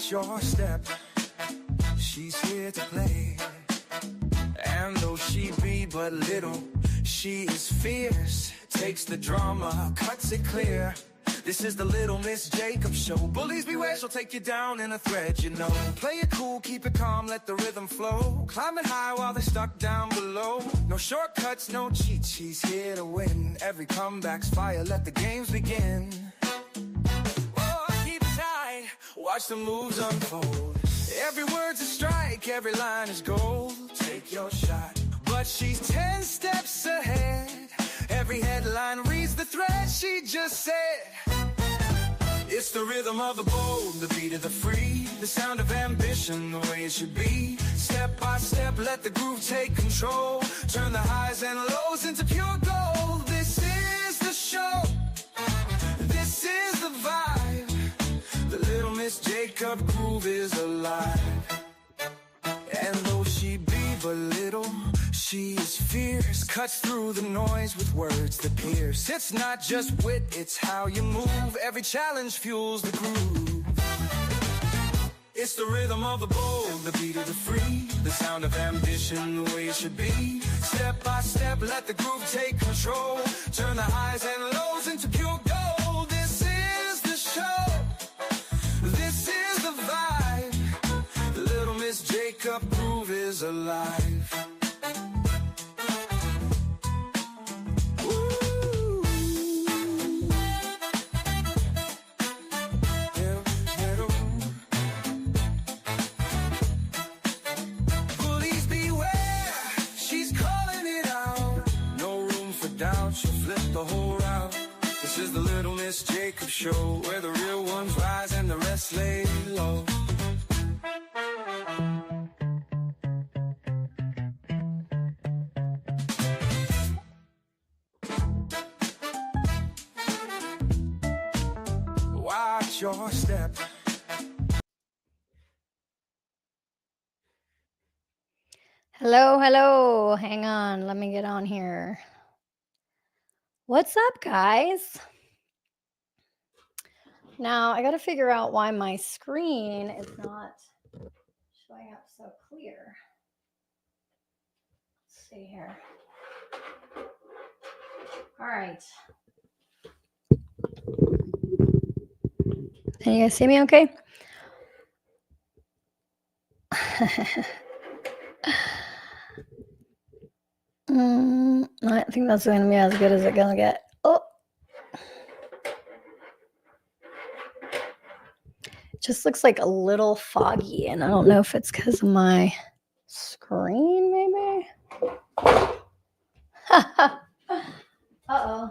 Watch your step, she's here to play. And though she be but little, she is fierce. Takes the drama, cuts it clear. This is the Little Miss Jacob Show. Bullies beware, she'll take you down in a thread, you know. Play it cool, keep it calm, let the rhythm flow. Climb it high while they're stuck down below. No shortcuts, no cheats, she's here to win. Every comeback's fire, let the games begin. Oh, keep it tight, watch the moves unfold. Every word's a strike, every line is gold. Take your shot, but she's 10 steps ahead. Every headline reads the thread she just said. It's the rhythm of the bold, the beat of the free, the sound of ambition, the way it should be. Step by step, let the groove take control. Turn the highs and lows into pure gold. This is the show, this is the vibe. The Little Miss Jacob groove is alive. And though she be but little, she is fierce, cuts through the noise with words that pierce. It's not just wit, it's how you move. Every challenge fuels the groove. It's the rhythm of the bold, the beat of the free, the sound of ambition, the way it should be. Step by step, let the groove take control. Turn the highs and lows into pure gold. This is the show, this is the vibe. The Little Miss Jacob groove is alive. This is the Little Miss Jacob Show, where the real ones rise and the rest lay low. Watch your step. Hello, hello. Hang on. Let me get on here. What's up, guys? Now, I got to figure out why my screen is not showing up so clear. Let's see here. All right. Can you guys see me okay? I think that's going to be as good as it's going to get. Oh. It just looks like a little foggy, and I don't know if it's because of my screen, maybe. Uh-oh.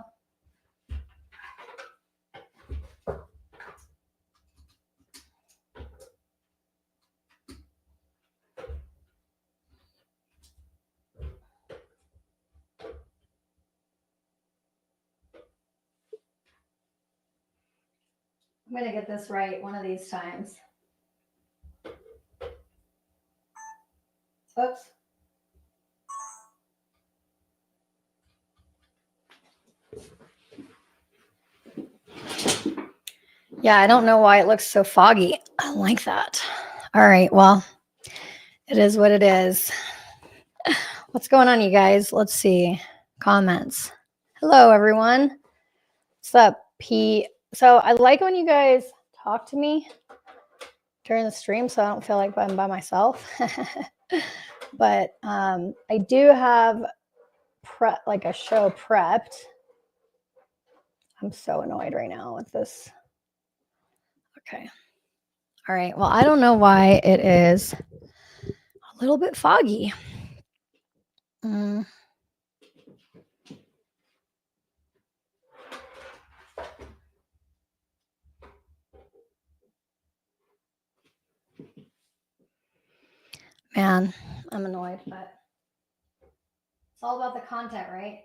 I'm going to get this right one of these times. Oops. Yeah, I don't know why it looks so foggy. I don't like that. All right, well, it is what it is. What's going on, you guys? Let's see. Comments. Hello, everyone. What's up, Pete? So I like when you guys talk to me during the stream so I don't feel like I'm by myself. But I do have like a show prepped. I'm so annoyed right now with this. Okay. All right. Well, I don't know why it is a little bit foggy. Man, I'm annoyed, but it's all about the content, right?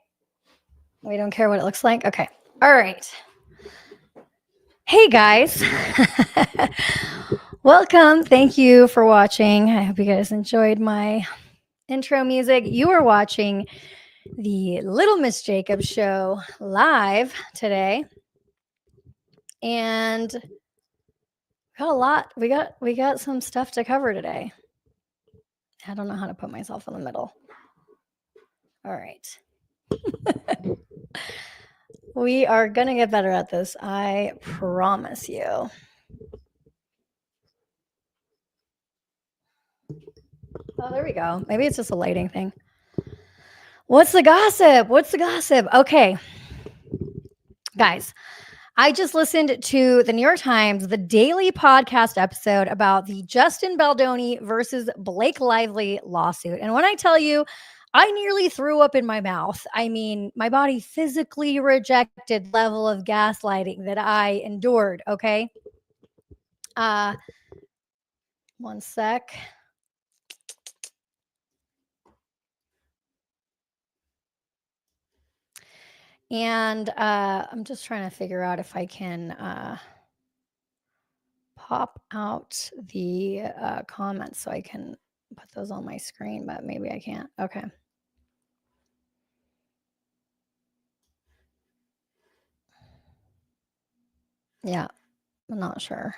We don't care what it looks like. Okay. All right. Hey, guys. Welcome. Thank you for watching. I hope you guys enjoyed my intro music. You are watching the Little Miss Jacob Show live today. And got a lot. We got some stuff to cover today. I don't know how to put myself in the middle. All right. We are going to get better at this. I promise you. Oh, there we go. Maybe it's just a lighting thing. What's the gossip? Okay. Guys, I just listened to the New York Times, the daily podcast episode about the Justin Baldoni versus Blake Lively lawsuit. And when I tell you, I nearly threw up in my mouth. I mean, my body physically rejected the level of gaslighting that I endured. Okay. One sec. And I'm just trying to figure out if I can pop out the comments so I can put those on my screen, but maybe I can't. Okay. Yeah, I'm not sure.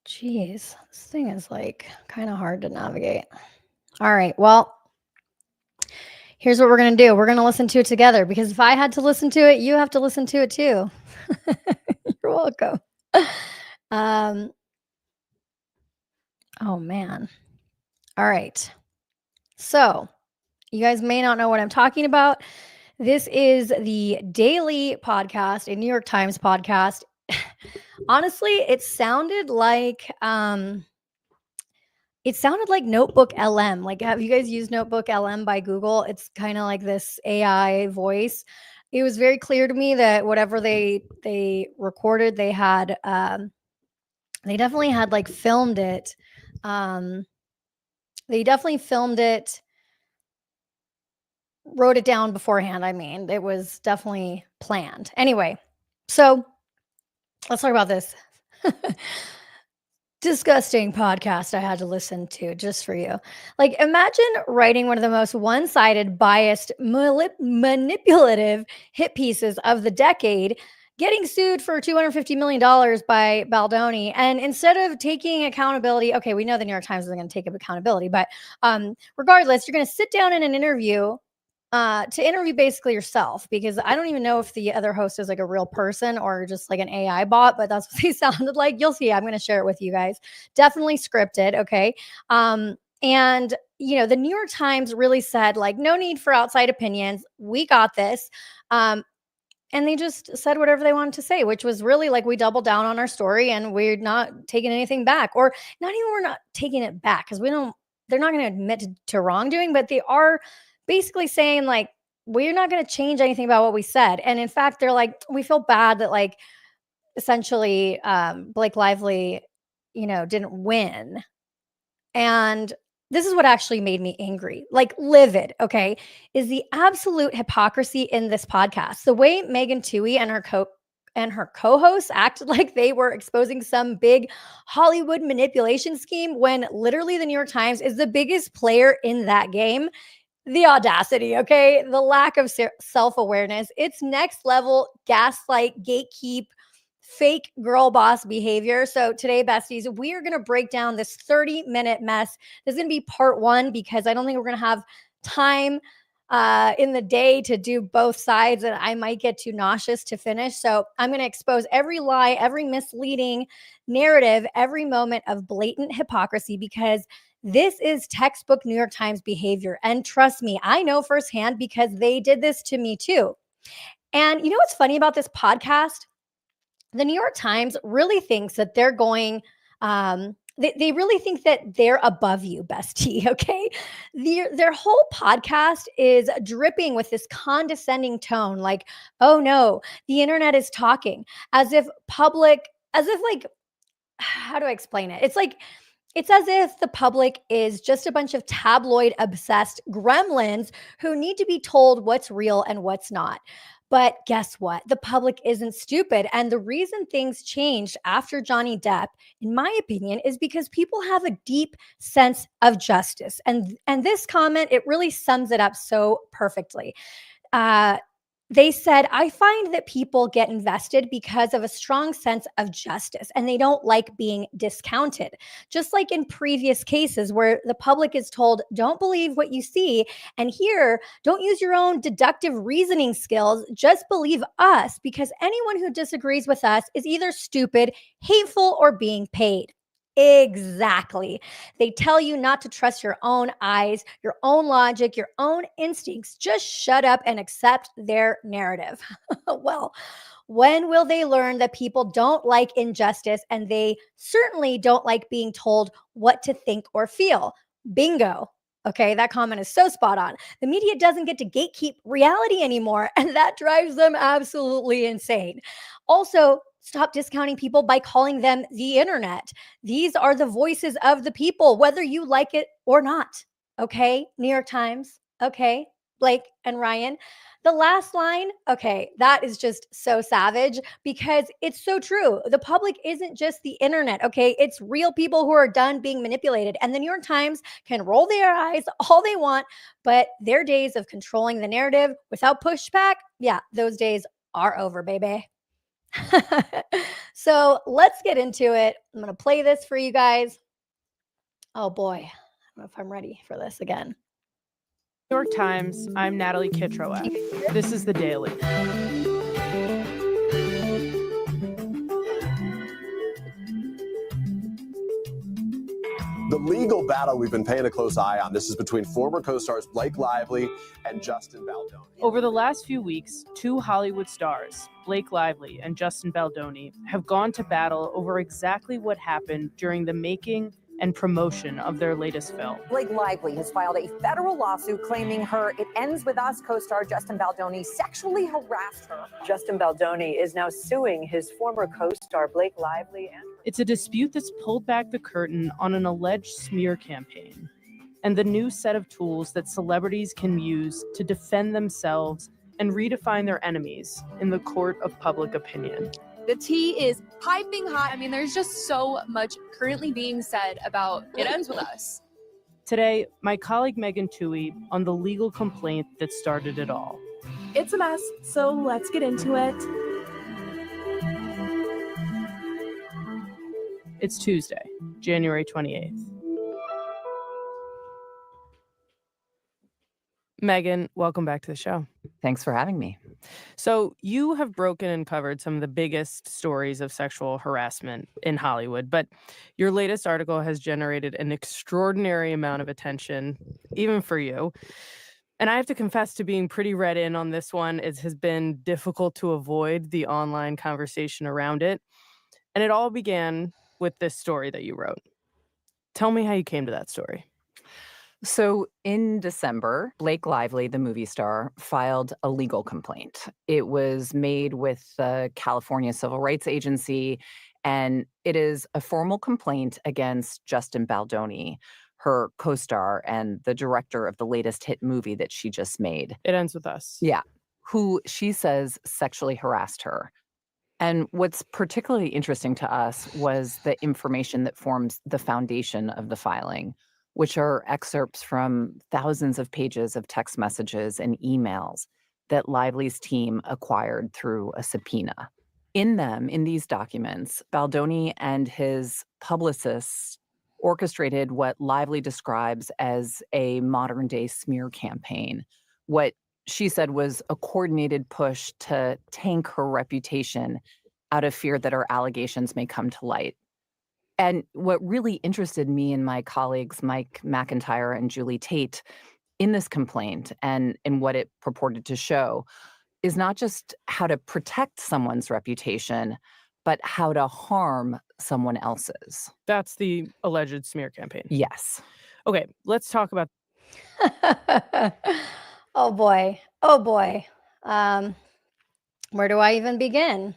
Jeez, this thing is like kind of hard to navigate. All right, well, here's what we're going to do. We're going to listen to it together because if I had to listen to it, you have to listen to it too. You're welcome. Oh man. All right. So, you guys may not know what I'm talking about. This is the daily podcast, a New York Times podcast. Honestly, it sounded like Notebook LM. Like, have you guys used Notebook LM by Google? It's kind of like this AI voice. It was very clear to me that whatever they recorded, they definitely had like filmed it. They definitely filmed it, wrote it down beforehand. I mean, it was definitely planned. Anyway, so let's talk about this disgusting podcast I had to listen to just for you. Like, imagine writing one of the most one-sided, biased, manipulative hit pieces of the decade, getting sued for $250 million by Baldoni, and instead of taking accountability, okay, we know the New York Times isn't going to take up accountability, but regardless, you're going to sit down in an interview to interview basically yourself, because I don't even know if the other host is like a real person or just like an AI bot, but that's what they sounded like. You'll see. I'm going to share it with you guys. Definitely scripted. Okay. And the New York Times really said like, no need for outside opinions. We got this. And they just said whatever they wanted to say, which was really like, we doubled down on our story and we're not taking anything back, or not even we're not taking it back because they're not going to admit to wrongdoing, but they are basically saying like, we're not going to change anything about what we said. And in fact, they're like, we feel bad that like essentially Blake Lively, didn't win. And this is what actually made me angry, like livid, okay, is the absolute hypocrisy in this podcast. The way Megan Twohey and her co-hosts acted like they were exposing some big Hollywood manipulation scheme when literally the New York Times is the biggest player in that game. The audacity, okay? The lack of self-awareness. It's next level gaslight, gatekeep, fake girl boss behavior. So today, besties, we are going to break down this 30-minute mess. This is going to be part one because I don't think we're going to have time in the day to do both sides, and I might get too nauseous to finish. So I'm going to expose every lie, every misleading narrative, every moment of blatant hypocrisy, because this is textbook New York Times behavior. And trust me, I know firsthand because they did this to me too. And you know what's funny about this podcast? The New York Times really thinks that they're going, they really think that they're above you, bestie, okay? Their whole podcast is dripping with this condescending tone, like, oh no, the internet is talking, as if like, how do I explain it? It's as if the public is just a bunch of tabloid obsessed gremlins who need to be told what's real and what's not. But guess what? The public isn't stupid. And the reason things changed after Johnny Depp, in my opinion, is because people have a deep sense of justice. And this comment, it really sums it up so perfectly. They said, I find that people get invested because of a strong sense of justice and they don't like being discounted. Just like in previous cases where the public is told, don't believe what you see. And here, don't use your own deductive reasoning skills. Just believe us because anyone who disagrees with us is either stupid, hateful, or being paid. Exactly. They tell you not to trust your own eyes, your own logic, your own instincts. Just shut up and accept their narrative. Well, when will they learn that people don't like injustice and they certainly don't like being told what to think or feel? Bingo. Okay, that comment is so spot on. The media doesn't get to gatekeep reality anymore, and that drives them absolutely insane. Also, stop discounting people by calling them the internet. These are the voices of the people, whether you like it or not. Okay, New York Times. Okay, Blake and Ryan. The last line, okay, that is just so savage because it's so true. The public isn't just the internet, okay? It's real people who are done being manipulated. And the New York Times can roll their eyes all they want, but their days of controlling the narrative without pushback, yeah, those days are over, baby. So let's get into it. I'm going to play this for you guys. Oh boy, I don't know if I'm ready for this again. New York Times, I'm Natalie Kitroeff. This is The Daily. The legal battle we've been paying a close eye on, this is between former co-stars Blake Lively and Justin Baldoni. Over the last few weeks, two Hollywood stars, Blake Lively and Justin Baldoni, have gone to battle over exactly what happened during the making and promotion of their latest film. Blake Lively has filed a federal lawsuit claiming her It Ends With Us co-star Justin Baldoni sexually harassed her. Justin Baldoni is now suing his former co-star Blake Lively. It's a dispute that's pulled back the curtain on an alleged smear campaign and the new set of tools that celebrities can use to defend themselves and redefine their enemies in the court of public opinion. The tea is piping hot. I mean, there's just so much currently being said about It Ends With Us. Today, my colleague Megan Toohey on the legal complaint that started it all. It's a mess, so let's get into it. It's Tuesday, January 28th. Megan, welcome back to the show. Thanks for having me. So you have broken and covered some of the biggest stories of sexual harassment in Hollywood, but your latest article has generated an extraordinary amount of attention, even for you. And I have to confess to being pretty read in on this one. It has been difficult to avoid the online conversation around it. And it all began with this story that you wrote. Tell me how you came to that story. So in December, Blake Lively, the movie star, filed a legal complaint. It was made with the California Civil Rights Agency, and it is a formal complaint against Justin Baldoni, her co-star and the director of the latest hit movie that she just made. It Ends With Us. Yeah, who she says sexually harassed her. And what's particularly interesting to us was the information that forms the foundation of the filing, which are excerpts from thousands of pages of text messages and emails that Lively's team acquired through a subpoena. In them, in these documents, Baldoni and his publicists orchestrated what Lively describes as a modern-day smear campaign, what she said was a coordinated push to tank her reputation out of fear that her allegations may come to light. And what really interested me and my colleagues, Mike McIntyre and Julie Tate, in this complaint and in what it purported to show is not just how to protect someone's reputation, but how to harm someone else's. That's the alleged smear campaign. Yes. Okay, let's talk about. Oh boy. Oh boy. Where do I even begin?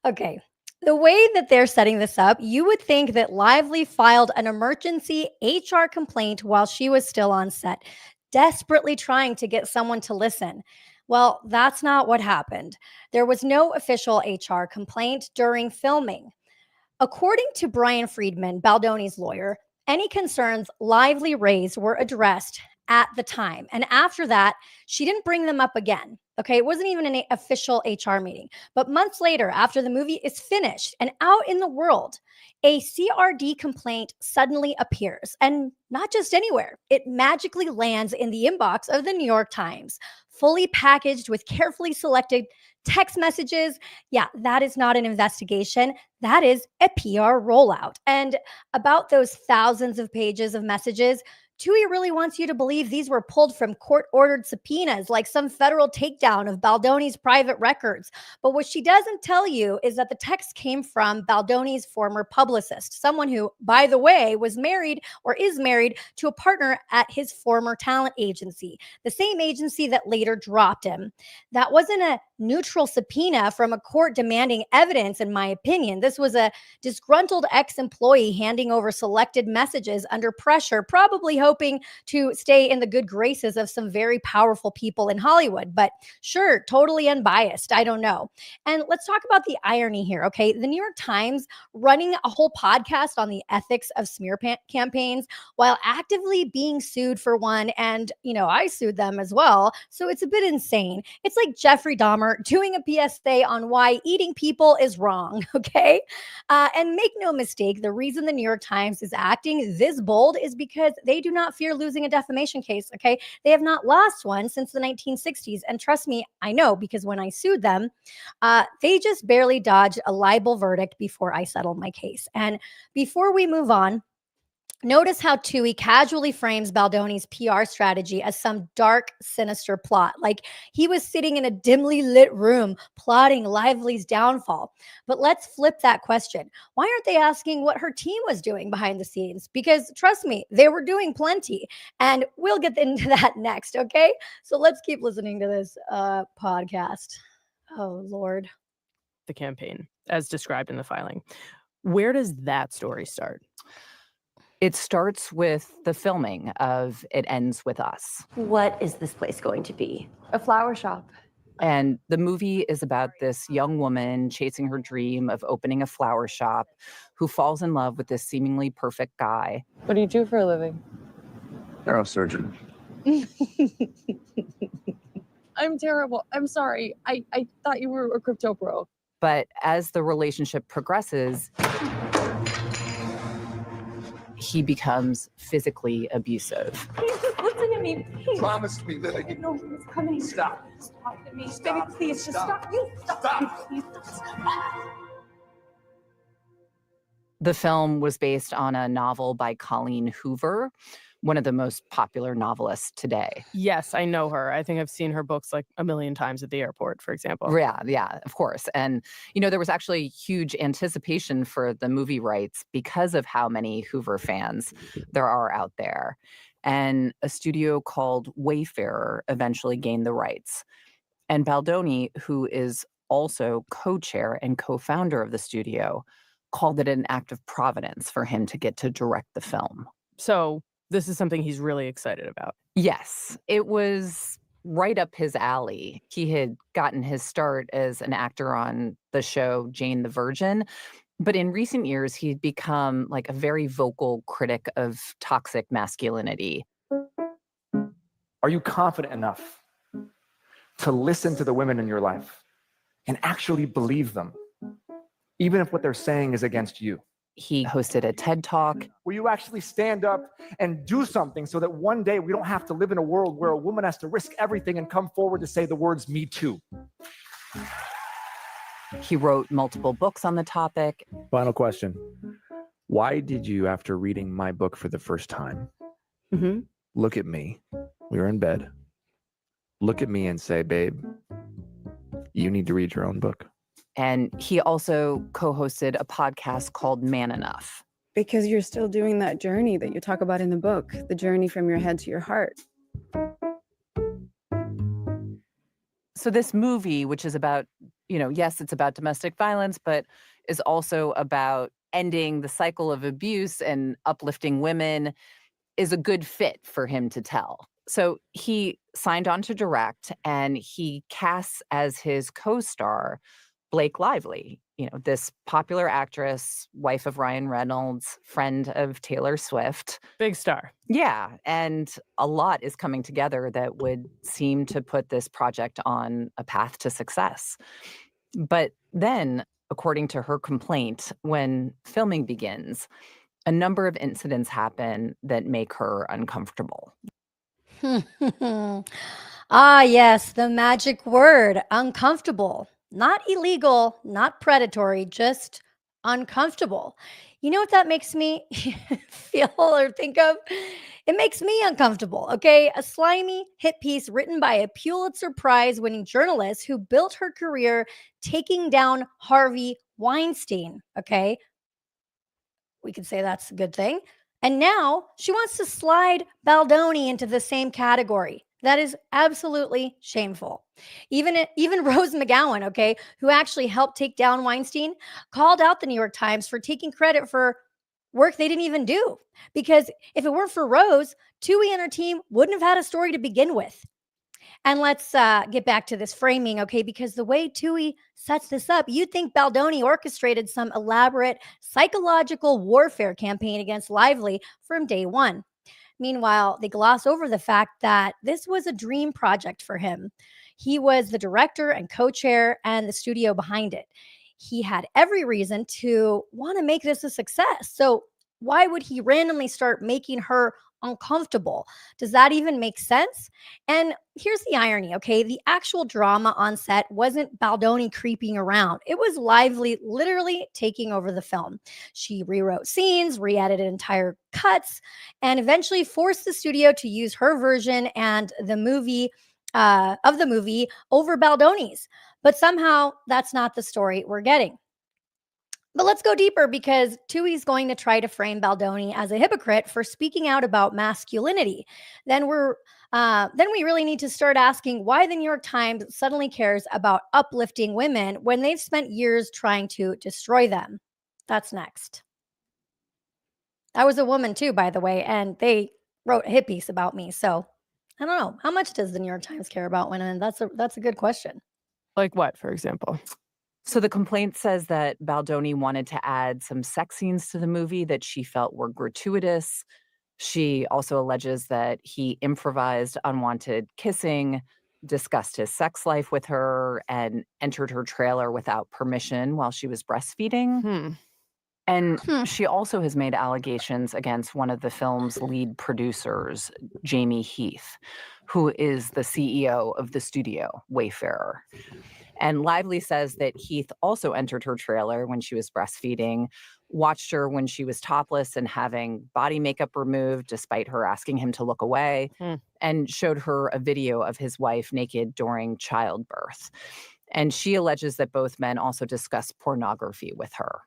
Okay. The way that they're setting this up, you would think that Lively filed an emergency HR complaint while she was still on set, desperately trying to get someone to listen. Well, that's not what happened. There was no official HR complaint during filming. According to Brian Friedman, Baldoni's lawyer, any concerns Lively raised were addressed at the time. And after that, she didn't bring them up again. Okay, it wasn't even an official HR meeting. But months later, after the movie is finished and out in the world, a CRD complaint suddenly appears. And not just anywhere, it magically lands in the inbox of the New York Times, fully packaged with carefully selected text messages. Yeah, that is not an investigation. That is a PR rollout. And about those thousands of pages of messages, Tui really wants you to believe these were pulled from court-ordered subpoenas, like some federal takedown of Baldoni's private records. But what she doesn't tell you is that the text came from Baldoni's former publicist, someone who, by the way, was married or is married to a partner at his former talent agency, the same agency that later dropped him. That wasn't a neutral subpoena from a court demanding evidence, in my opinion. This was a disgruntled ex-employee handing over selected messages under pressure, probably hoping to stay in the good graces of some very powerful people in Hollywood. But sure, totally unbiased. I don't know. And let's talk about the irony here, okay? The New York Times running a whole podcast on the ethics of smear campaigns while actively being sued for one. And, I sued them as well. So it's a bit insane. It's like Jeffrey Dahmer doing a PSA on why eating people is wrong, okay? And make no mistake, the reason the New York Times is acting this bold is because they do not fear losing a defamation case, okay? They have not lost one since the 1960s. And trust me, I know, because when I sued them, they just barely dodged a libel verdict before I settled my case. And before we move on, notice how Tui casually frames Baldoni's PR strategy as some dark, sinister plot. Like he was sitting in a dimly lit room plotting Lively's downfall. But let's flip that question. Why aren't they asking what her team was doing behind the scenes? Because trust me, they were doing plenty. And we'll get into that next, okay? So let's keep listening to this podcast. Oh, Lord. The campaign, as described in the filing. Where does that story start? It starts with the filming of It Ends With Us. What is this place going to be? A flower shop. And the movie is about this young woman chasing her dream of opening a flower shop who falls in love with this seemingly perfect guy. What do you do for a living? Neurosurgeon. I'm terrible. I'm sorry. I thought you were a crypto bro. But as the relationship progresses, he becomes physically abusive. Please just listen to me. Please. Promise me that I didn't know he was coming. Stop. Stop to me. Stop. Baby, please just stop. You stop. Please stop. The film was based on a novel by Colleen Hoover, one of the most popular novelists today. Yes, I know her. I think I've seen her books like a million times at the airport, for example. Yeah, of course. And, there was actually huge anticipation for the movie rights because of how many Hoover fans there are out there. And a studio called Wayfarer eventually gained the rights. And Baldoni, who is also co-chair and co-founder of the studio, called it an act of providence for him to get to direct the film. So this is something he's really excited about. Yes, it was right up his alley. He had gotten his start as an actor on the show Jane the Virgin, but in recent years, he'd become like a very vocal critic of toxic masculinity. Are you confident enough to listen to the women in your life and actually believe them, even if what they're saying is against you? He hosted a TED Talk. Will you actually stand up and do something so that one day we don't have to live in a world where a woman has to risk everything and come forward to say the words, "Me too"? He wrote multiple books on the topic. Final question. Why did you, after reading my book for the first time, look at me? We were in bed. Look at me and say, "Babe, you need to read your own book"? And he also co-hosted a podcast called Man Enough. Because you're still doing that journey that you talk about in the book, the journey from your head to your heart. So this movie, which is about, yes, it's about domestic violence, but is also about ending the cycle of abuse and uplifting women, is a good fit for him to tell. So he signed on to direct, and he casts as his co-star Blake Lively, this popular actress, wife of Ryan Reynolds, friend of Taylor Swift. Big star. Yeah. And a lot is coming together that would seem to put this project on a path to success. But then, according to her complaint, when filming begins, a number of incidents happen that make her uncomfortable. Ah, yes, the magic word, uncomfortable. Not illegal, not predatory, just uncomfortable. You know what that makes me feel or think of? It makes me uncomfortable, okay? A slimy hit piece written by a Pulitzer Prize winning journalist who built her career taking down Harvey Weinstein, okay? We could say that's a good thing. And now she wants to slide Baldoni into the same category. That is absolutely shameful. Even Rose McGowan, okay, who actually helped take down Weinstein, called out the New York Times for taking credit for work they didn't even do. Because if it weren't for Rose, Tui and her team wouldn't have had a story to begin with. And let's get back to this framing, okay? Because the way Tui sets this up, you'd think Baldoni orchestrated some elaborate psychological warfare campaign against Lively from day one. Meanwhile, they gloss over the fact that this was a dream project for him. He was the director and co-chair and the studio behind it. He had every reason to want to make this a success. So why would he randomly start making her uncomfortable? Does that even make sense? And here's the irony, okay? The actual drama on set wasn't Baldoni creeping around. It was Lively literally taking over the film. She rewrote scenes, re-edited entire cuts, and eventually forced the studio to use her version and the movie over Baldoni's. But somehow that's not the story we're getting. But let's go deeper, because Tui's going to try to frame Baldoni as a hypocrite for speaking out about masculinity. Then we really need to start asking why the New York Times suddenly cares about uplifting women when they've spent years trying to destroy them. That's next. I was a woman too, by the way, and they wrote a hit piece about me. So I don't know. How much does the New York Times care about women? That's a good question. Like what, for example? So the complaint says that Baldoni wanted to add some sex scenes to the movie that she felt were gratuitous. She also alleges that he improvised unwanted kissing, discussed his sex life with her, and entered her trailer without permission while she was breastfeeding. And she also has made allegations against one of the film's lead producers, Jamie Heath, who is the CEO of the studio, Wayfarer. And Lively says that Heath also entered her trailer when she was breastfeeding, watched her when she was topless and having body makeup removed despite her asking him to look away, and showed her a video of his wife naked during childbirth. And she alleges that both men also discussed pornography with her.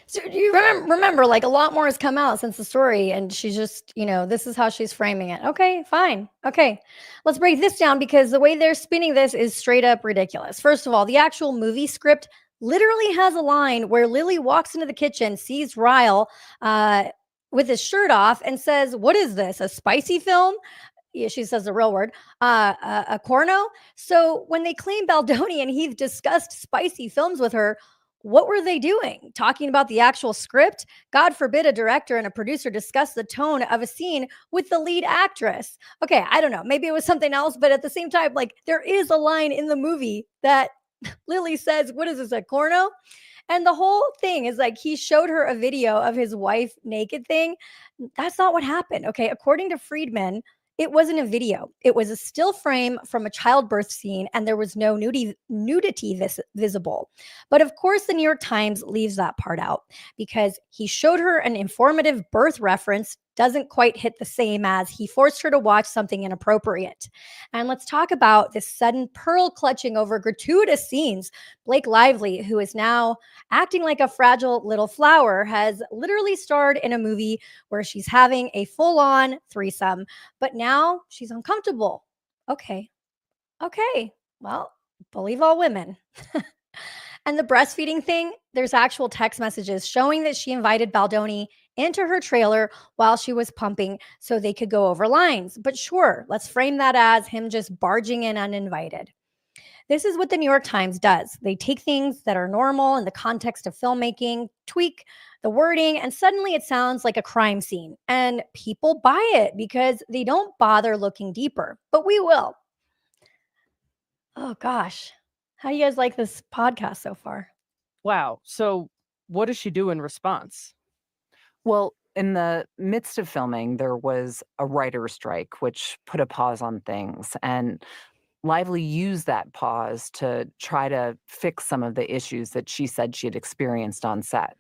So you remember, like, a lot more has come out since the story, and she's just, this is how she's framing it. Okay, fine. Okay, let's break this down, because the way they're spinning this is straight up ridiculous. First of all, the actual movie script literally has a line where Lily walks into the kitchen, sees Ryle with his shirt off, and says, "What is this, a spicy film?" Yeah, she says the real word, a corno. So when they claim Baldoni and Heath discussed spicy films with her, what were they doing? Talking about the actual script? God forbid a director and a producer discuss the tone of a scene with the lead actress. Okay, I don't know. Maybe it was something else, but at the same time, like, there is a line in the movie that Lily says, "What is this, a corno?" And the whole thing is like, he showed her a video of his wife naked thing. That's not what happened, okay? According to Friedman, it wasn't a video. It was a still frame from a childbirth scene, and there was no nudity visible. But of course, the New York Times leaves that part out, because he showed her an informative birth reference doesn't quite hit the same as he forced her to watch something inappropriate. And let's talk about this sudden pearl clutching over gratuitous scenes. Blake Lively, who is now acting like a fragile little flower, has literally starred in a movie where she's having a full-on threesome, but now she's uncomfortable. Okay, well, believe all women. And the breastfeeding thing, there's actual text messages showing that she invited Baldoni into her trailer while she was pumping so they could go over lines. But sure, let's frame that as him just barging in uninvited. This is what the New York Times does. They take things that are normal in the context of filmmaking, tweak the wording, and suddenly it sounds like a crime scene. And people buy it because they don't bother looking deeper. But we will. Oh, gosh. How do you guys like this podcast so far? Wow. So what does she do in response? Well, in the midst of filming, there was a writer's strike, which put a pause on things. And Lively used that pause to try to fix some of the issues that she said she had experienced on set,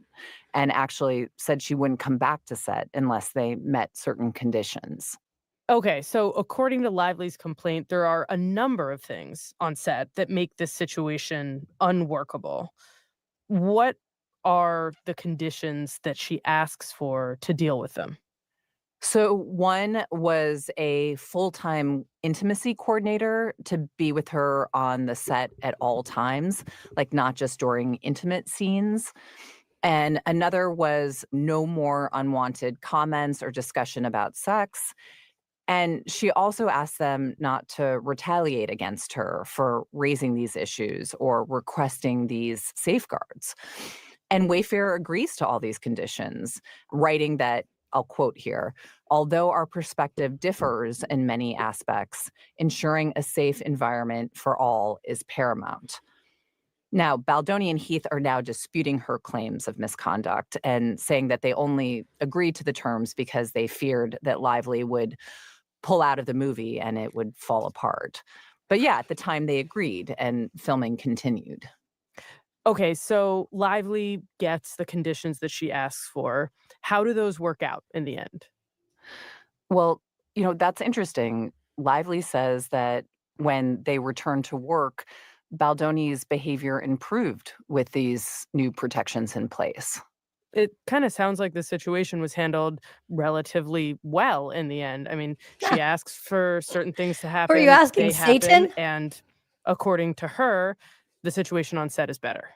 and actually said she wouldn't come back to set unless they met certain conditions. Okay, so according to Lively's complaint, there are a number of things on set that make this situation unworkable. What are the conditions that she asks for to deal with them? So one was a full-time intimacy coordinator to be with her on the set at all times, like not just during intimate scenes. And another was no more unwanted comments or discussion about sex. And she also asked them not to retaliate against her for raising these issues or requesting these safeguards. And Wayfair agrees to all these conditions, writing that, I'll quote here, although our perspective differs in many aspects, ensuring a safe environment for all is paramount. Now, Baldoni and Heath are now disputing her claims of misconduct and saying that they only agreed to the terms because they feared that Lively would pull out of the movie and it would fall apart. But yeah, at the time they agreed and filming continued. Okay, so Lively gets the conditions that she asks for. How do those work out in the end? Well, that's interesting. Lively says that when they returned to work, Baldoni's behavior improved with these new protections in place. It kind of sounds like the situation was handled relatively well in the end. I mean, she asks for certain things to happen. Were you asking they Satan? happen, and according to her, the situation on set is better.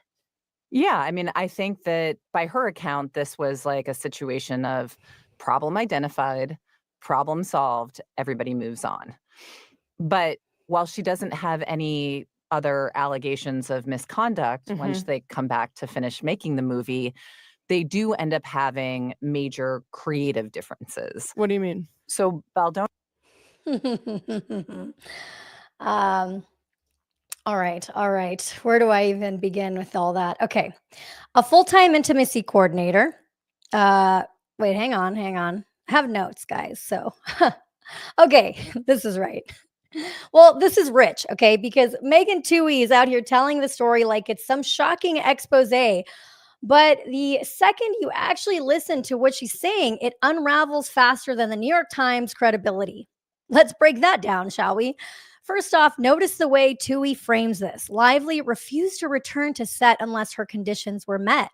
Yeah, I mean, I think that by her account, this was like a situation of problem identified, problem solved, everybody moves on. But while she doesn't have any other allegations of misconduct once they come back to finish making the movie, they do end up having major creative differences. What do you mean? So Baldoni. All right. Where do I even begin with all that? Okay. A full-time intimacy coordinator. Wait, hang on. I have notes, guys. So, okay, this is right. Well, this is rich, okay? Because Megan Twohey is out here telling the story like it's some shocking expose. But the second you actually listen to what she's saying, it unravels faster than the New York Times credibility. Let's break that down, shall we? First off, notice the way Twohey frames this. Lively refused to return to set unless her conditions were met.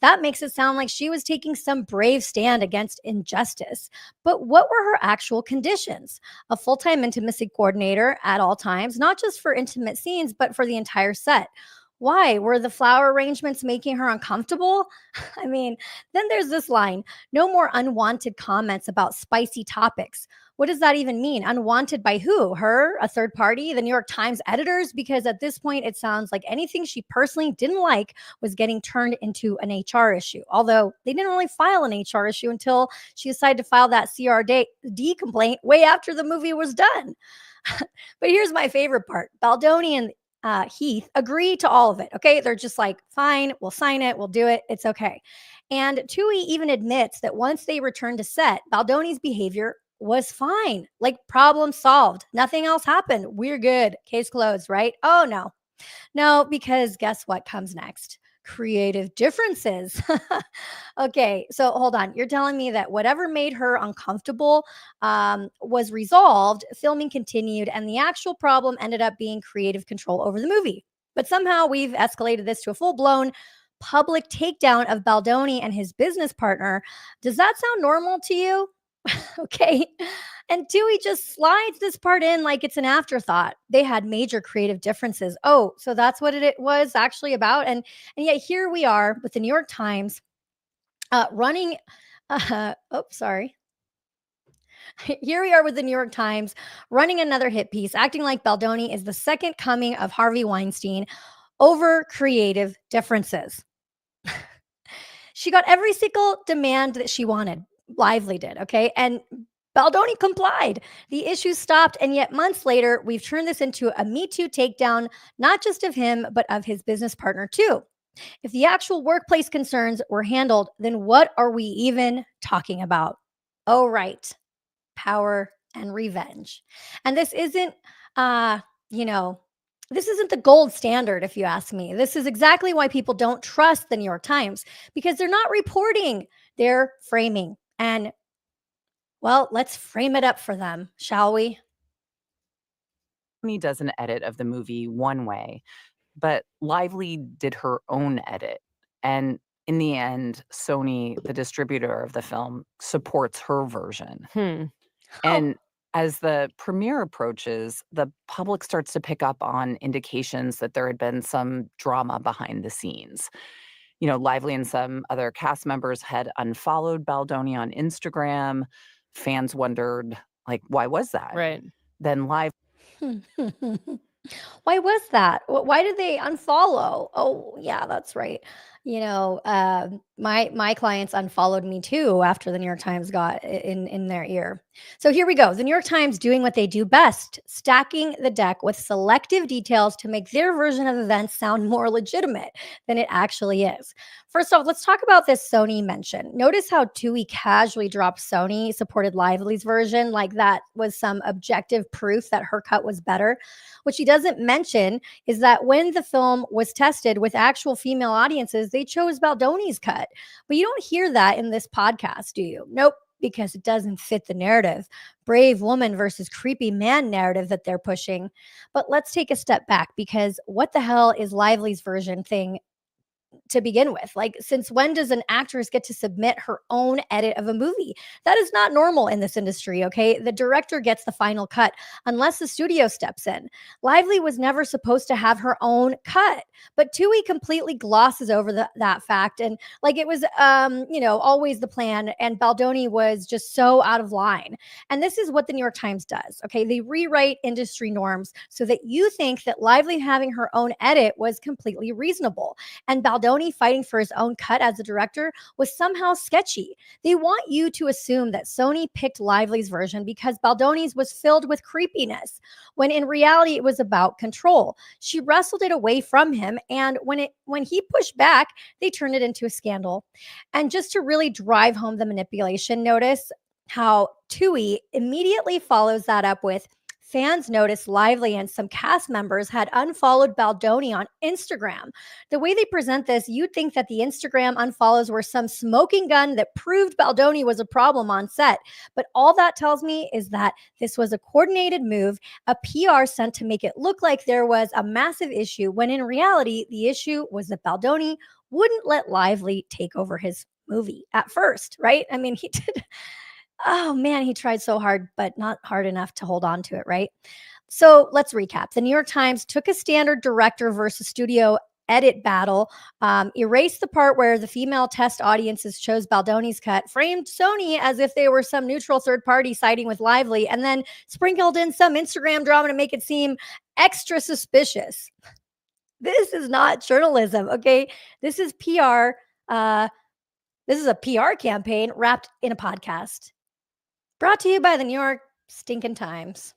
That makes it sound like she was taking some brave stand against injustice. But what were her actual conditions? A full-time intimacy coordinator at all times, not just for intimate scenes, but for the entire set. Why? Were the flower arrangements making her uncomfortable? I mean, then there's this line, no more unwanted comments about spicy topics. What does that even mean? Unwanted by who? Her? A third party? The New York Times editors? Because at this point, it sounds like anything she personally didn't like was getting turned into an HR issue. Although they didn't really file an HR issue until she decided to file that CRD complaint way after the movie was done. But here's my favorite part. Baldoni and Heath agree to all of it. Okay. They're just like, fine, we'll sign it. We'll do it. It's okay. And Twohey even admits that once they returned to set, Baldoni's behavior was fine. Like problem solved. Nothing else happened. We're good. Case closed, right? Oh, no. No, because guess what comes next? Creative differences. Okay, so hold on. You're telling me that whatever made her uncomfortable was resolved, filming continued, and the actual problem ended up being creative control over the movie. But somehow we've escalated this to a full-blown public takedown of Baldoni and his business partner. Does that sound normal to you? Okay. And Twohey just slides this part in like it's an afterthought. They had major creative differences. Oh, so that's what it was actually about. And yet here we are with the New York Times running. Here we are with the New York Times running another hit piece, acting like Baldoni is the second coming of Harvey Weinstein over creative differences. She got every single demand that she wanted. Lively did, okay? And Baldoni complied. The issue stopped, and yet months later, we've turned this into a Me Too takedown, not just of him, but of his business partner too. If the actual workplace concerns were handled, then what are we even talking about? Oh, right. Power and revenge. And this isn't, you know, this isn't the gold standard, if you ask me. This is exactly why people don't trust the New York Times, because they're not reporting, they're framing. And, well, let's frame it up for them, shall we? He does an edit of the movie one way, but Lively did her own edit. And in the end, Sony, the distributor of the film, supports her version. And as the premiere approaches, the public starts to pick up on indications that there had been some drama behind the scenes. You know, Lively and some other cast members had unfollowed Baldoni on Instagram. Fans wondered, like, why was that? Right. Then Why was that? Why did they unfollow? Oh, yeah, that's right. You know, my clients unfollowed me too after the New York Times got in their ear. So here we go. The New York Times doing what they do best, stacking the deck with selective details to make their version of events sound more legitimate than it actually is. First off, let's talk about this Sony mention. Notice how Tui casually dropped Sony supported Lively's version, like that was some objective proof that her cut was better. What she doesn't mention is that when the film was tested with actual female audiences, they chose Baldoni's cut. But you don't hear that in this podcast, do you? Nope, because it doesn't fit the narrative. Brave woman versus creepy man narrative that they're pushing. But let's take a step back, because what the hell is Lively's version thing to begin with? Like, since when does an actress get to submit her own edit of a movie? That is not normal in this industry, okay? The director gets the final cut unless the studio steps in. Lively was never supposed to have her own cut, but Tui completely glosses over that fact, and like it was always the plan, and Baldoni was just so out of line. And this is what the New York Times does, okay? They rewrite industry norms so that you think that Lively having her own edit was completely reasonable, and Baldoni fighting for his own cut as a director was somehow sketchy. They want you to assume that Sony picked Lively's version because Baldoni's was filled with creepiness, when in reality it was about control. She wrestled it away from him, and when he pushed back, they turned it into a scandal. And just to really drive home the manipulation, notice how Tui immediately follows that up with, fans noticed Lively and some cast members had unfollowed Baldoni on Instagram. The way they present this, you'd think that the Instagram unfollows were some smoking gun that proved Baldoni was a problem on set. But all that tells me is that this was a coordinated move, a PR stunt to make it look like there was a massive issue, when in reality, the issue was that Baldoni wouldn't let Lively take over his movie at first, right? I mean, he did. Oh man, he tried so hard, but not hard enough to hold on to it, right? So let's recap. The New York Times took a standard director versus studio edit battle, erased the part where the female test audiences chose Baldoni's cut, framed Sony as if they were some neutral third party siding with Lively, and then sprinkled in some Instagram drama to make it seem extra suspicious. This is not journalism, okay? This is PR. This is a PR campaign wrapped in a podcast. Brought to you by the New York stinking Times.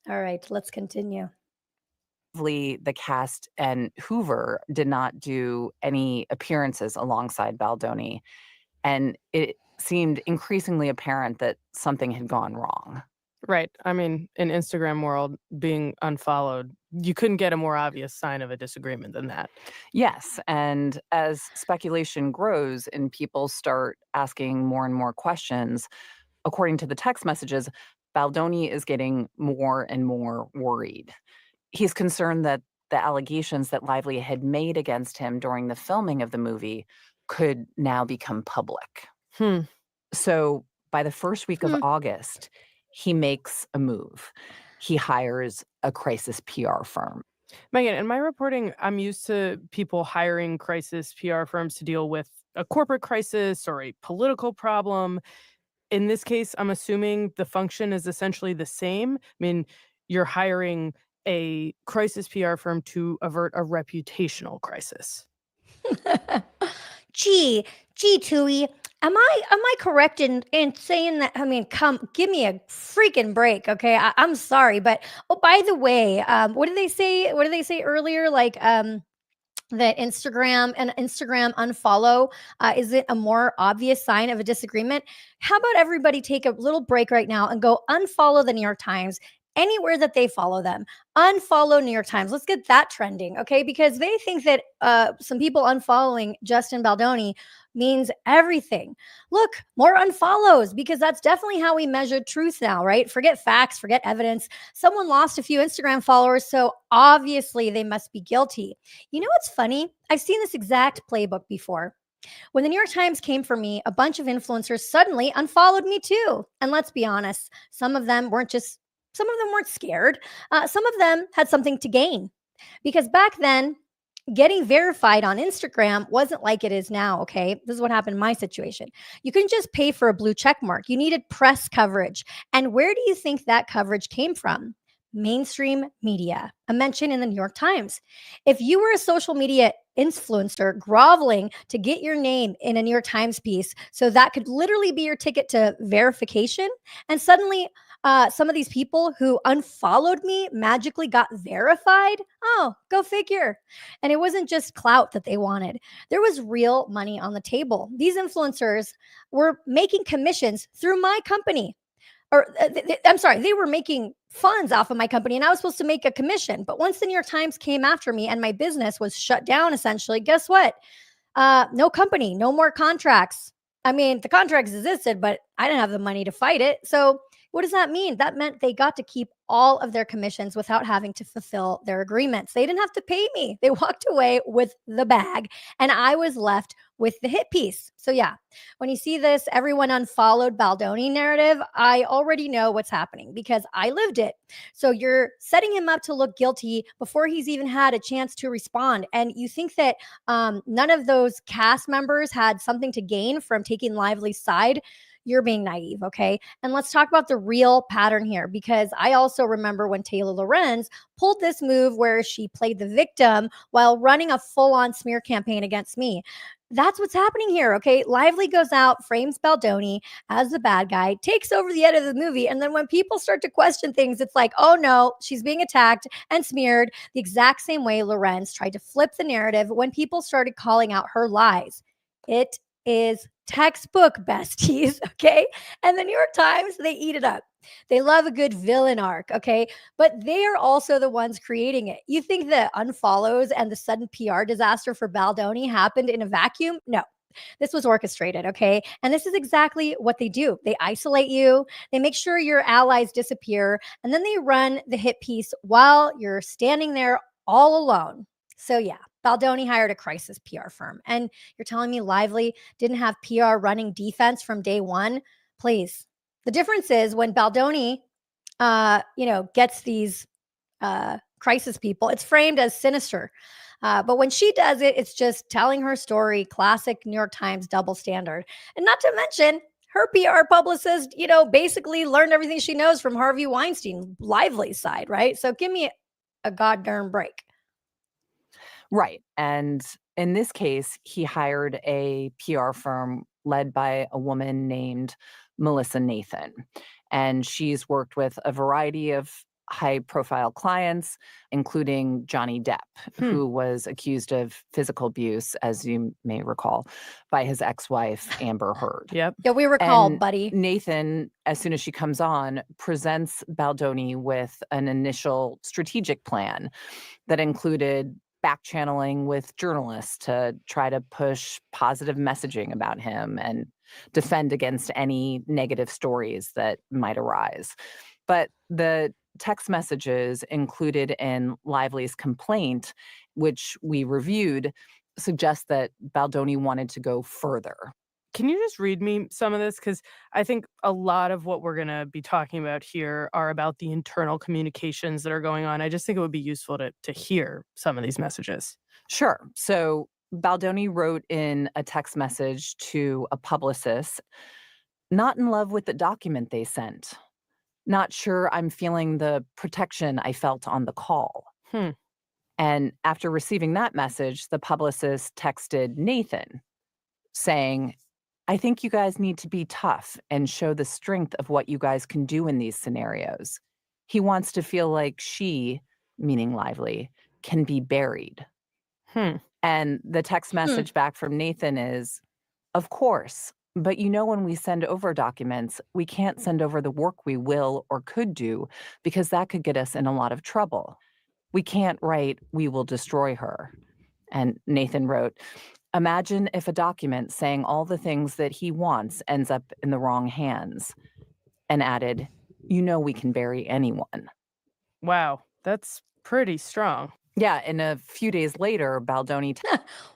All right, let's continue. The cast and Hoover did not do any appearances alongside Baldoni, and it seemed increasingly apparent that something had gone wrong. Right. I mean, in Instagram world, being unfollowed, you couldn't get a more obvious sign of a disagreement than that. Yes, and as speculation grows and people start asking more and more questions, according to the text messages, Baldoni is getting more and more worried. He's concerned that the allegations that Lively had made against him during the filming of the movie could now become public. So by the first week of August, he makes a move. He hires a crisis PR firm. Megan, in my reporting, I'm used to people hiring crisis PR firms to deal with a corporate crisis or a political problem. in this case, I'm assuming the function is essentially the same. I mean, you're hiring a crisis PR firm to avert a reputational crisis. Gee, Tui, am I correct in saying that? I mean, come, give me a freaking break, okay? I'm sorry, but oh, by the way, what did they say? What did they say earlier? Like, that Instagram unfollow is it a more obvious sign of a disagreement? How about everybody take a little break right now and go unfollow the New York Times anywhere that they follow them? Unfollow New York Times. Let's get that trending, okay? Because they think that some people unfollowing Justin Baldoni means everything. Look, more unfollows, because that's definitely how we measure truth now, right? Forget facts, forget evidence. Someone lost a few Instagram followers, so obviously they must be guilty. You know what's funny? I've seen this exact playbook before. When the New York Times came for me, a bunch of influencers suddenly unfollowed me too. And let's be honest, some of them weren't scared. Some of them had something to gain. Because back then, getting verified on Instagram wasn't like it is now, okay? This is what happened in my situation. You couldn't just pay for a blue check mark. You needed press coverage. And where do you think that coverage came from? Mainstream media, a mention in the New York Times. If you were a social media influencer groveling to get your name in a New York Times piece, so that could literally be your ticket to verification, and suddenly some of these people who unfollowed me magically got verified. Oh, go figure. And it wasn't just clout that they wanted. There was real money on the table. These influencers were making commissions through my company. Or I'm sorry, they were making funds off of my company, and I was supposed to make a commission. But once the New York Times came after me and my business was shut down, essentially, guess what? No company, no more contracts. I mean, the contracts existed, but I didn't have the money to fight it. So what does that mean? That meant they got to keep all of their commissions without having to fulfill their agreements. They didn't have to pay me. They walked away with the bag, and I was left with the hit piece. So yeah, when you see this everyone unfollowed Baldoni narrative, I already know what's happening because I lived it. So you're setting him up to look guilty before he's even had a chance to respond. And you think that none of those cast members had something to gain from taking Lively's side? You're being naive, okay? And let's talk about the real pattern here, because I also remember when Taylor Lorenz pulled this move where she played the victim while running a full-on smear campaign against me. That's what's happening here, okay? Lively goes out, frames Baldoni as the bad guy, takes over the end of the movie, and then when people start to question things, it's like, oh no, she's being attacked and smeared the exact same way Lorenz tried to flip the narrative when people started calling out her lies. It is textbook, besties, okay? And the New York Times, they eat it up. They love a good villain arc, okay? But they are also the ones creating it. You think the unfollows and the sudden PR disaster for Baldoni happened in a vacuum? No. This was orchestrated, okay? And this is exactly what they do. They isolate you, they make sure your allies disappear, and then they run the hit piece while you're standing there all alone. So yeah, Baldoni hired a crisis PR firm. And you're telling me Lively didn't have PR running defense from day one? Please. The difference is when Baldoni, gets these crisis people, it's framed as sinister. But when she does it, it's just telling her story, classic New York Times double standard. And not to mention, her PR publicist, basically learned everything she knows from Harvey Weinstein, Lively's side, right? So give me a goddamn break. Right. And in this case, he hired a PR firm led by a woman named Melissa Nathan. And she's worked with a variety of high-profile clients, including Johnny Depp, who was accused of physical abuse, as you may recall, by his ex-wife, Amber Heard. Yeah, we recall, And buddy. Nathan, as soon as she comes on, presents Baldoni with an initial strategic plan that included back-channeling with journalists to try to push positive messaging about him and defend against any negative stories that might arise. But the text messages included in Lively's complaint, which we reviewed, suggest that Baldoni wanted to go further. Can you just read me some of this? Because I think a lot of what we're going to be talking about here are about the internal communications that are going on. I just think it would be useful to hear some of these messages. Sure. So Baldoni wrote in a text message to a publicist, Not in love with the document they sent. Not sure I'm feeling the protection I felt on the call. And after receiving that message, the publicist texted Nathan saying, I think you guys need to be tough and show the strength of what you guys can do in these scenarios. He wants to feel like she, meaning Lively, can be buried. And the text message back from Nathan is, of course, but you know when we send over documents, we can't send over the work we will or could do because that could get us in a lot of trouble. We can't write, we will destroy her. And Nathan wrote, imagine if a document saying all the things that he wants ends up in the wrong hands. And added, you know we can bury anyone. Wow, that's pretty strong. Yeah, and a few days later, Baldoni...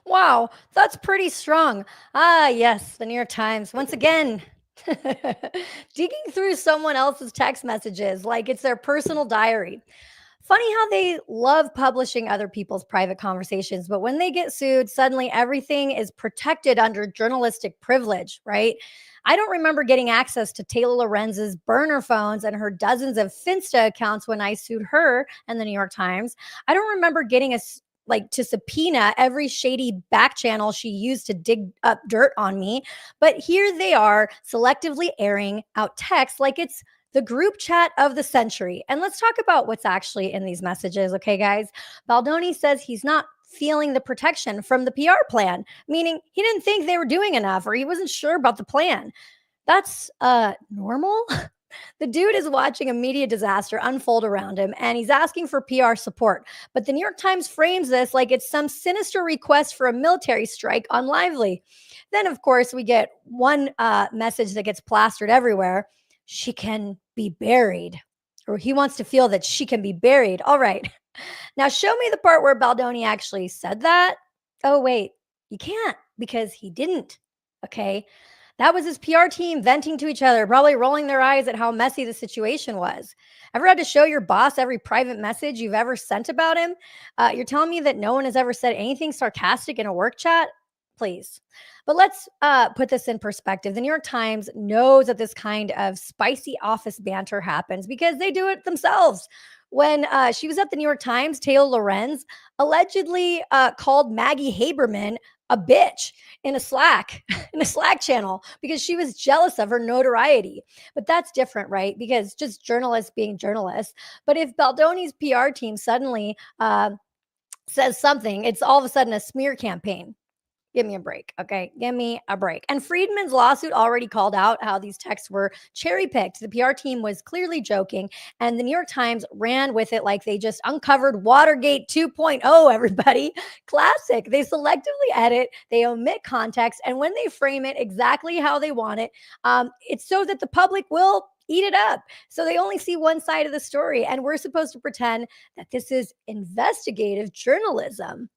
Wow, that's pretty strong. Ah, yes, the New York Times. Once again, digging through someone else's text messages like it's their personal diary. Funny how they love publishing other people's private conversations, but when they get sued, suddenly everything is protected under journalistic privilege, right? I don't remember getting access to Taylor Lorenz's burner phones and her dozens of Finsta accounts when I sued her and the New York Times. I don't remember getting to subpoena every shady back channel she used to dig up dirt on me. But here they are selectively airing out text like it's the group chat of the century. And let's talk about what's actually in these messages. Okay, guys. Baldoni says he's not feeling the protection from the PR plan, meaning he didn't think they were doing enough or he wasn't sure about the plan. That's normal. The dude is watching a media disaster unfold around him and he's asking for PR support. But the New York Times frames this like it's some sinister request for a military strike on Lively. Then, of course, we get one message that gets plastered everywhere. She can be buried, or he wants to feel that she can be buried. All right. Now show me the part where Baldoni actually said that. Oh, wait, you can't because he didn't. Okay. That was his PR team venting to each other, probably rolling their eyes at how messy the situation was. Ever had to show your boss every private message you've ever sent about him? You're telling me that no one has ever said anything sarcastic in a work chat? Please. But let's put this in perspective. The New York Times knows that this kind of spicy office banter happens because they do it themselves. When she was at the New York Times, Taylor Lorenz allegedly called Maggie Haberman a bitch in a Slack channel because she was jealous of her notoriety. But that's different, right? Because just journalists being journalists. But if Baldoni's PR team suddenly says something, it's all of a sudden a smear campaign. Give me a break, okay? Give me a break. And Friedman's lawsuit already called out how these texts were cherry-picked. The PR team was clearly joking, and the New York Times ran with it like they just uncovered Watergate 2.0, everybody. Classic. They selectively edit, they omit context, and when they frame it exactly how they want it, it's so that the public will eat it up. So they only see one side of the story, and we're supposed to pretend that this is investigative journalism.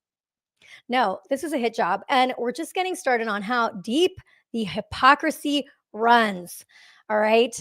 No, this is a hit job. And we're just getting started on how deep the hypocrisy runs. All right.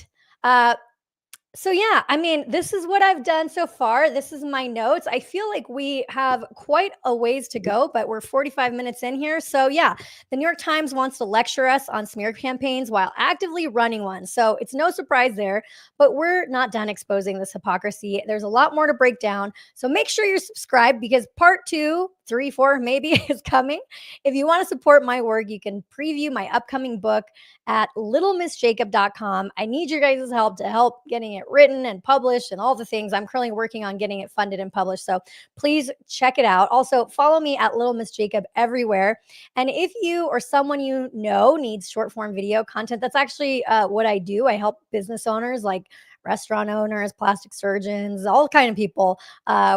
So yeah, I mean, this is what I've done so far. This is my notes. I feel like we have quite a ways to go, but we're 45 minutes in here. So yeah, the New York Times wants to lecture us on smear campaigns while actively running one. So it's no surprise there, but we're not done exposing this hypocrisy. There's a lot more to break down. So make sure you're subscribed because part 2, 3, 4 maybe is coming. If you want to support my work, you can preview my upcoming book at littlemissjacob.com. I need your guys' help to help getting it written and published and all the things. I'm currently working on getting it funded and published. So please check it out. Also, follow me at Little Miss Jacob everywhere. And if you or someone you know needs short form video content, that's actually what I do. I help business owners like restaurant owners, plastic surgeons, all kind of people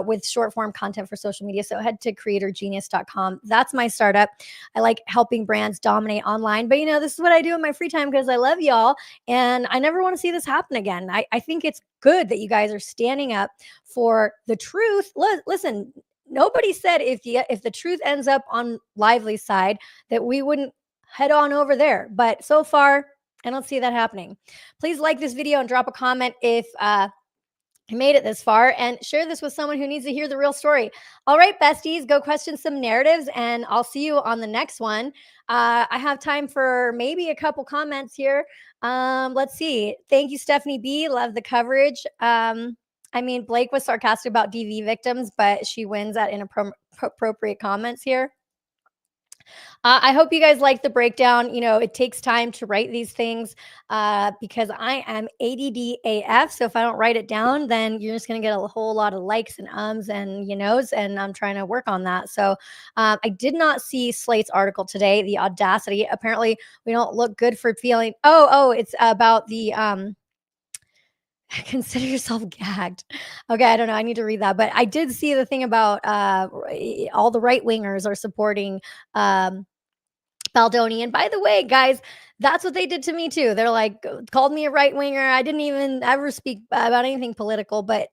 with short form content for social media. So head to creatorgenius.com. That's my startup. I like helping brands dominate online, but this is what I do in my free time because I love y'all and I never want to see this happen again. I think it's good that you guys are standing up for the truth. Listen, nobody said if the truth ends up on Lively's side that we wouldn't head on over there. But so far, I don't see that happening. Please like this video and drop a comment if made it this far, and share this with someone who needs to hear the real story. All right, besties, go question some narratives, and I'll see you on the next one. I have time for maybe a couple comments here. Let's see. Thank you, Stephanie B. Love the coverage. I mean, Blake was sarcastic about DV victims, but she wins at inappropriate comments here. I hope you guys like the breakdown. You know, it takes time to write these things because I am ADD AF. So if I don't write it down, then you're just going to get a whole lot of likes and ums and you knows, and I'm trying to work on that. So I did not see Slate's article today, the audacity. Apparently, we don't look good for feeling. Oh, it's about the consider yourself gagged. Okay, I don't know. I need to read that. But I did see the thing about all the right wingers are supporting Baldoni. And by the way, guys, that's what they did to me too. They're like, called me a right winger. I didn't even ever speak about anything political, but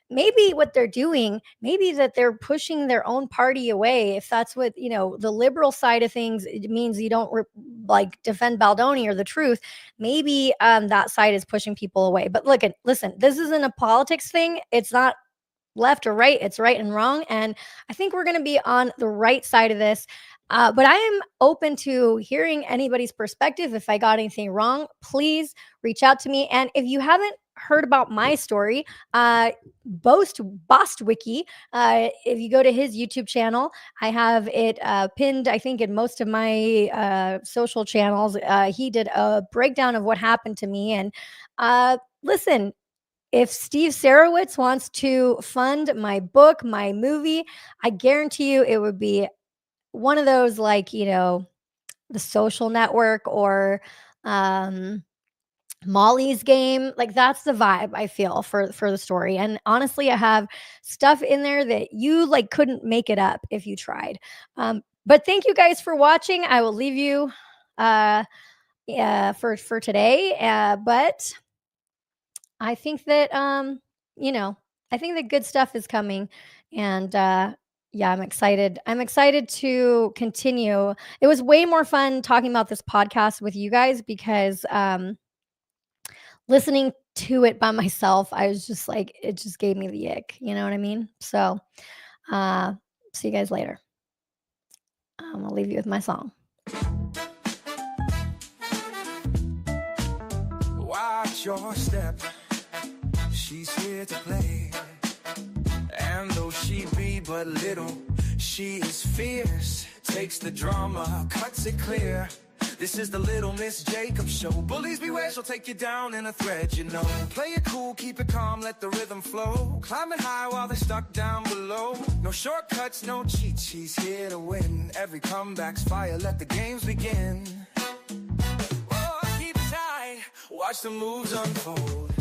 maybe what they're doing, maybe that they're pushing their own party away. If that's what, you know, the liberal side of things, it means you don't like defend Baldoni or the truth. Maybe that side is pushing people away. But listen, this isn't a politics thing. It's not left or right. It's right and wrong. And I think we're going to be on the right side of this. But I am open to hearing anybody's perspective. If I got anything wrong, please reach out to me. And if you haven't heard about my story, Bostwicki, if you go to his YouTube channel, I have it pinned, I think, in most of my social channels. He did a breakdown of what happened to me. And listen, if Steve Sarowitz wants to fund my book, my movie, I guarantee you it would be one of those, like, you know, The Social Network or Molly's Game. Like, that's the vibe I feel for the story. And honestly, I have stuff in there that you like couldn't make it up if you tried. But thank you guys for watching. I will leave you for today. But I think that you know, I think that good stuff is coming. And yeah, I'm excited. I'm excited to continue. It was way more fun talking about this podcast with you guys because listening to it by myself, I was just like, it just gave me the ick. You know what I mean? So see you guys later. I'll leave you with my song. Watch your step. She's here to play. And though she be but little, she is fierce. Takes the drama, cuts it clear. This is the Little Miss Jacob Show. Bullies beware, she'll take you down in a thread, you know. Play it cool, keep it calm, let the rhythm flow. Climb it high while they're stuck down below. No shortcuts, no cheats, she's here to win. Every comeback's fire, let the games begin. Oh, keep it tight, watch the moves unfold.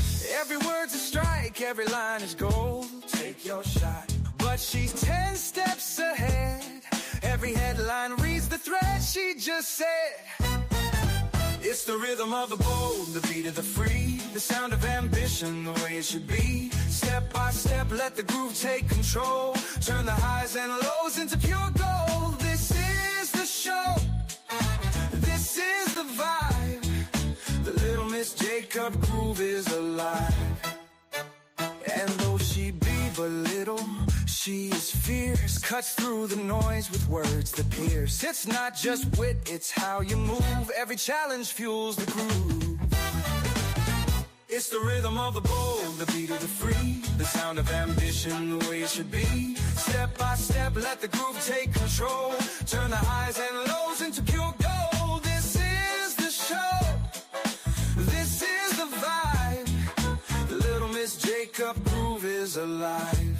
Every word's a strike, every line is gold. Take your shot, but she's 10 steps ahead. Every headline reads the thread she just said. It's the rhythm of the bold, the beat of the free, the sound of ambition, the way it should be. Step by step, let the groove take control. Turn the highs and lows into pure gold. This is the show. This is the vibe. The Little Miss Jacob groove is alive. And though she be but little, she is fierce. Cuts through the noise with words that pierce. It's not just wit, it's how you move. Every challenge fuels the groove. It's the rhythm of the bold, the beat of the free, the sound of ambition, the way it should be. Step by step, let the groove take control. Turn the highs and lows into pure gold. This is the show. This is the vibe. The Little Miss Jacob groove is alive.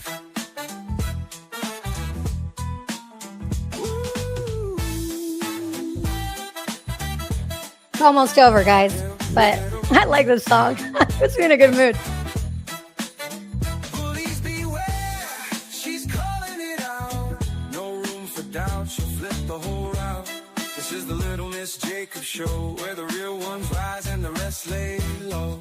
It's almost over, guys, but I like this song. It's me in a good mood. Bullies beware, she's calling it out. No room for doubt, she'll flip the whole route. This is the Little Miss Jacob Show, where the real ones rise and the rest lay low.